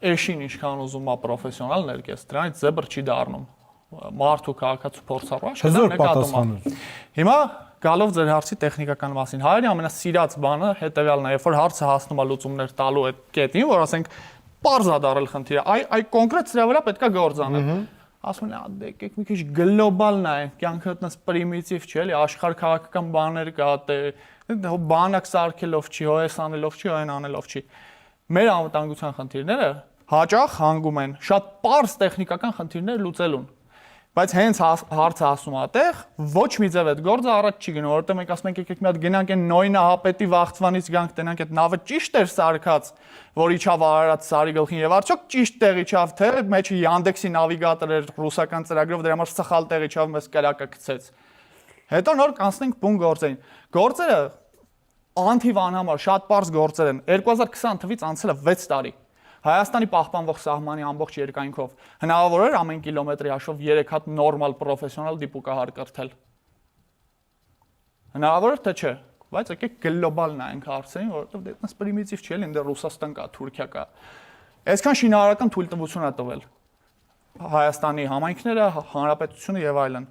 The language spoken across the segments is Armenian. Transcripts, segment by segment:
էշին ինչքան ուզում է պրոֆեսիոնալ ներկես, դրանից զեբր չի դառնում։ Մարդու քաղաքացու փորձառու Հզոր պատասխան է։ Հիմա գալով ձեր հարցի տեխնիկական մասին, հայերի ամենասիրած բանը հետեւյալն է, երբ որ հարցը հասնում է լուծումներ տալու այդ կետին, որ ասենք պարզ է դարել խնդիրը, այ կոնկրետ սրա վրա պետքա գործ անել։ Ասում են, դե եկեք մի քիչ գլոբալ նայենք, կյանքը այդպես պրիմիտիվ չի, էլի, աշխարհ քաղաքական բաներ կա, դե բանակ սարքելով չի, հոես անելով չի, այն անելով չի։ Մեր անվտանգության խնդիրները հաճախ հանգում են շատ պարզ տեխնիկական խնդիրներ լուծելուն։ Բայց հենց հարցը ասում ատեղ, ոչ մի ձև այդ գործը առաջ չի գնում, որովհետեւ մենք ասում ենք եկեք մի հատ գնանք այն նոյնահապետի վախծվանից գանք տենանք այդ նավը ճիշտ էր սարքած, որ իջավ Արարատ սարի գլխին եւ արդյոք ճիշտ տեղ իջավ, թե մեջը Yandex-ի նավիգատոր էր ռուսական ծրագրով, դրա համար սխալ տեղ իջավ, մեզ կրակը գցեց։ Հետո նոր կանցնենք բուն գործերին։ Գործերը անթիվ անհամար շատ པարզ գործեր են։ 2020 թվականից անցել է 6 տարի։ Հայաստանի պահպանվող սահմանի ամբողջ երկայնքով հնարավոր էր ամեն կիլոմետրի հաշվով 3 հատ նորմալ պրոֆեսիոնալ դիպուկահար կրթել։ Հնարավոր է թե չէ, բայց եկեք գլոբալ նայենք հարցերին, որովհետև դա այդպես պրիմիտիվ չի, ինձ Ռուսաստան կա, Թուրքիա կա։ Այսքան շինարարական թույլտվություն է տվել Հայաստանի համայնքները, հանրապետությունը եւ այլն։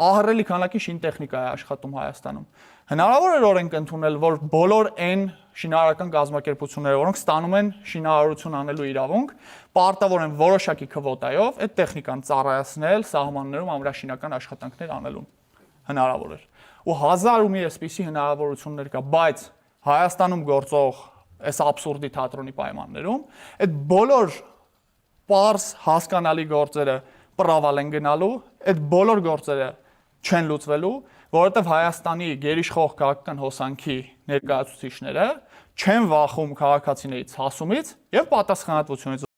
Ահռելի քանակի շինտեխնիկա է աշխատում Հայաստանում։ Հնարավոր է օրենք ընդունել, որ բոլոր այն շինարարական կազմակերպությունները, որոնք ստանում են շինարարություն անելու իրավունք, պարտավոր են որոշակի քվոտայով այդ տեխնիկան ծառայացնել սահմաններում ամրաշինական աշխատանքներ անելուն։ Հնարավոր է։ Ու հազար ու մի այսպիսի հնարավորություններ կա, բայց Հայաստանում գործող այս աբսուրդի թատրոնի պայմաններում այդ բոլոր պարզ հասկանալի գործերը պրավալ են գնալու, այդ բոլոր գործերը չեն լուծվելու, որովհետև Հայաստանի գերիշխող քաղաքական հոսանքի ներկայացուցիչները չեն վախում քաղաքացիներից հասումից եւ պատասխանատվությունից